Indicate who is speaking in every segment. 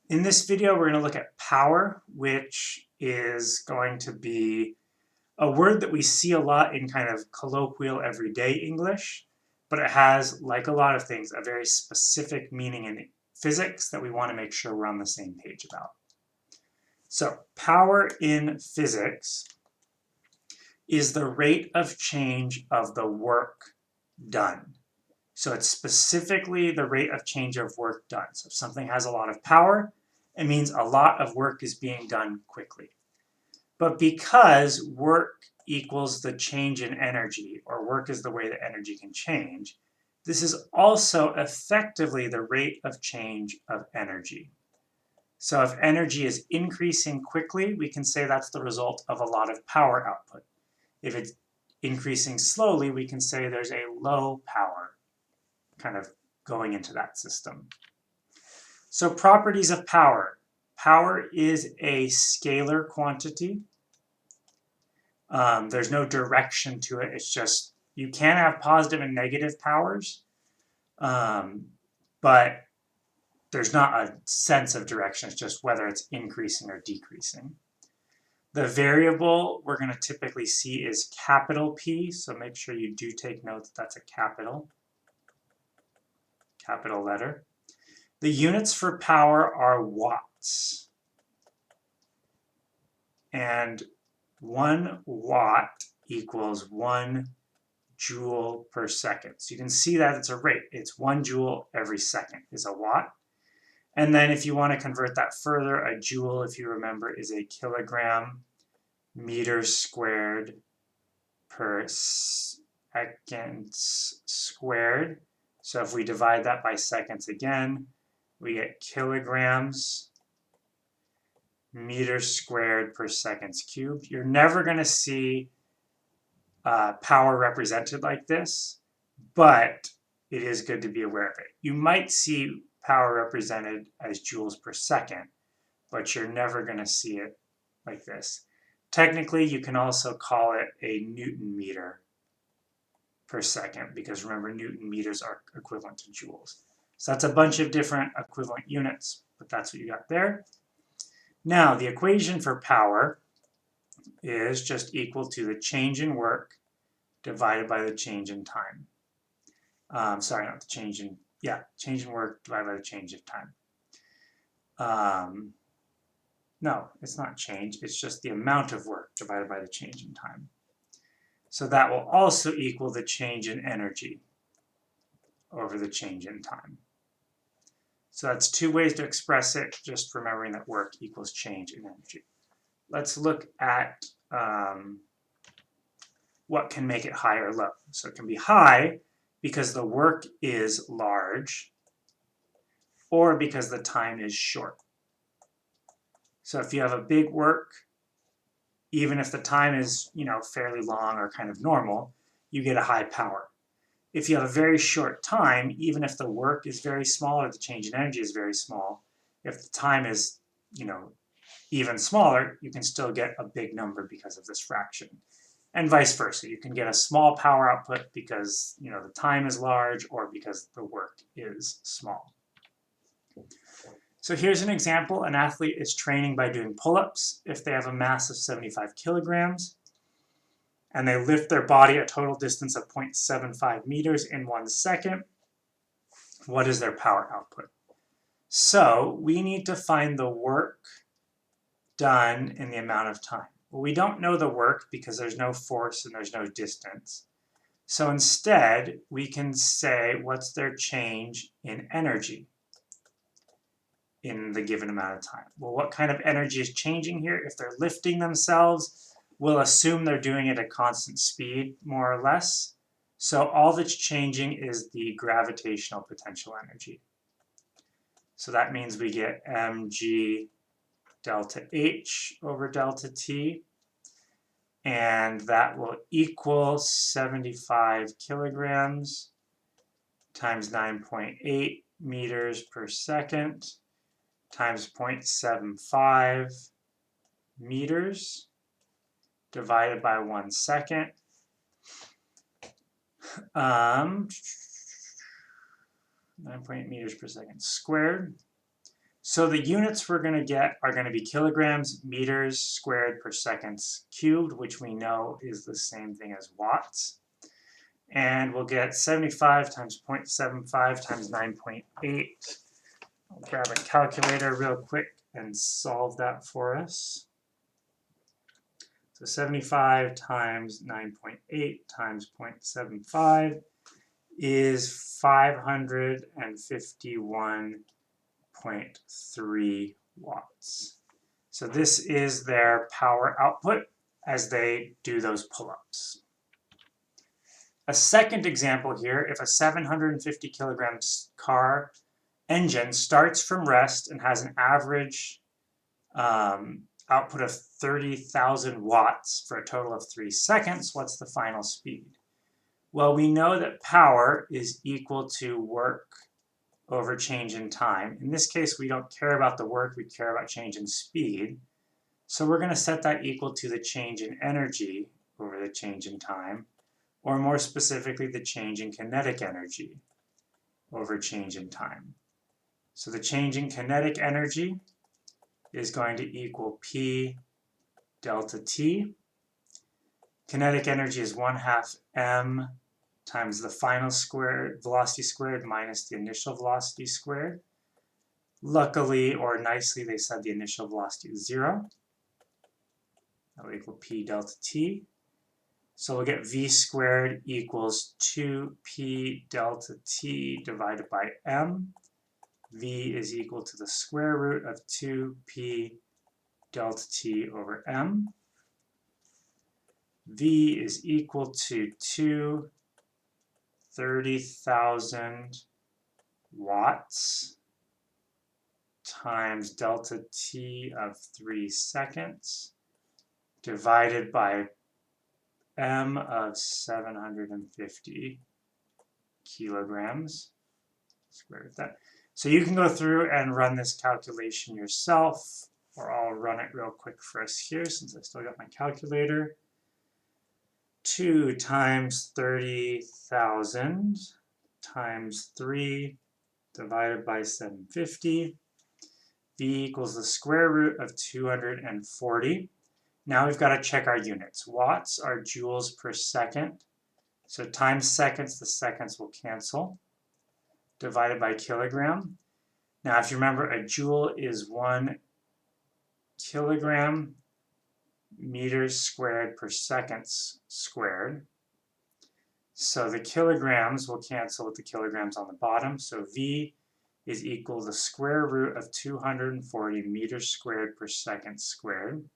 Speaker 1: In this video, we're going to look at power, which is going to be a word that we see a lot in kind of colloquial everyday English, but it has, like a lot of things, a very specific meaning in physics that we want to make sure we're on the same page about. So, power in physics is the rate of change of the work done. So it's specifically the rate of change of work done. So if something has a lot of power, it means a lot of work is being done quickly. But because work equals the change in energy, or work is the way that energy can change, this is also effectively the rate of change of energy. So if energy is increasing quickly, we can say that's the result of a lot of power output. If it's increasing slowly, we can say there's a low power kind of going into that system. So properties of power. Power is a scalar quantity. There's no direction to it. It's just, you can have positive and negative powers, but there's not a sense of direction. It's just whether it's increasing or decreasing. The variable we're going to typically see is capital P, so make sure you do take note that that's a capital letter. The units for power are watts. And 1 watt equals 1 joule per second. So you can see that it's a rate. It's 1 joule every second is a watt. And then if you want to convert that further, a joule, if you remember, is a kilogram meters squared per seconds squared. So if we divide that by seconds again, we get kilograms meters squared per seconds cubed. You're never going to see power represented like this, but it is good to be aware of it. You might see power represented as joules per second, but you're never going to see it like this. Technically, you can also call it a Newton meter per second, because remember, Newton meters are equivalent to joules. So that's a bunch of different equivalent units, but that's what you got there. Now, the equation for power is just equal to the change in work divided by the change in time. Sorry, not the change in, change in work divided by the change of time. No, it's not change, it's just the amount of work divided by the change in time. So that will also equal the change in energy over the change in time. So that's two ways to express it, just remembering that work equals change in energy. Let's look at what can make it high or low. So it can be high because the work is large, or because the time is short. So if you have a big work, even if the time is, fairly long or kind of normal, you get a high power. If you have a very short time, even if the work is very small or the change in energy is very small, if the time is, even smaller, you can still get a big number because of this fraction. And vice versa. You can get a small power output because, the time is large, or because the work is small. So here's an example. An athlete is training by doing pull-ups. If they have a mass of 75 kilograms, and they lift their body a total distance of 0.75 meters in 1 second, what is their power output? So we need to find the work done in the amount of time. Well, we don't know the work because there's no force and there's no distance. So instead, we can say what's their change in energy in the given amount of time. Well, what kind of energy is changing here? If they're lifting themselves, we'll assume they're doing it at constant speed, more or less. So all that's changing is the gravitational potential energy. So that means we get mg delta h over delta t, and that will equal 75 kilograms times 9.8 meters per second times 0.75 meters divided by 1 second. 9.8 meters per second squared. So the units we're going to get are going to be kilograms, meters squared per seconds cubed, which we know is the same thing as watts. And we'll get 75 times 0.75 times 9.8. I'll grab a calculator real quick and solve that for us. So 75 times 9.8 times 0.75 is 551.3 watts. So this is their power output as they do those pull-ups. A second example here, if a 750 kilograms car engine starts from rest and has an average output of 30,000 watts for a total of 3 seconds, what's the final speed? Well, we know that power is equal to work over change in time. In this case, we don't care about the work, we care about change in speed. So we're going to set that equal to the change in energy over the change in time, or more specifically, the change in kinetic energy over change in time. So the change in kinetic energy is going to equal P delta T. Kinetic energy is 1/2 m times the final velocity squared minus the initial velocity squared. Luckily, or nicely, they said the initial velocity is 0. That will equal P delta T. So we'll get V squared equals 2P delta T divided by m. V is equal to the square root of 2P delta T over m. V is equal to 30,000 watts times delta T of 3 seconds divided by m of 750 kilograms. Square root of that. So you can go through and run this calculation yourself, or I'll run it real quick for us here since I still got my calculator. 2 times 30,000 times 3 divided by 750. V equals the square root of 240. Now we've got to check our units. Watts are joules per second. So times seconds, the seconds will cancel. Divided by kilogram. Now if you remember, a joule is 1 kilogram meters squared per seconds squared. So the kilograms will cancel with the kilograms on the bottom. So V is equal to the square root of 240 meters squared per second squared.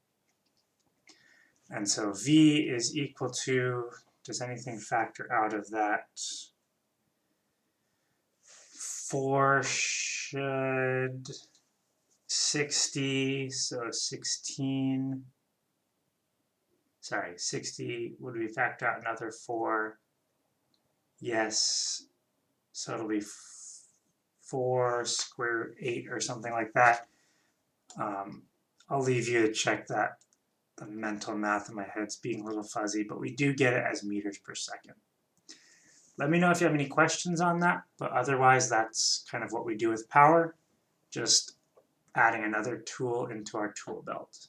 Speaker 1: And so V is equal to, does anything factor out of that? 4 should 60, so 16. Sorry, 60, would we factor out another 4? Yes, so it'll be 4 square root 8 or something like that. I'll leave you to check that. The mental math in my head's being a little fuzzy, but we do get it as meters per second. Let me know if you have any questions on that, but otherwise that's kind of what we do with power, just adding another tool into our tool belt.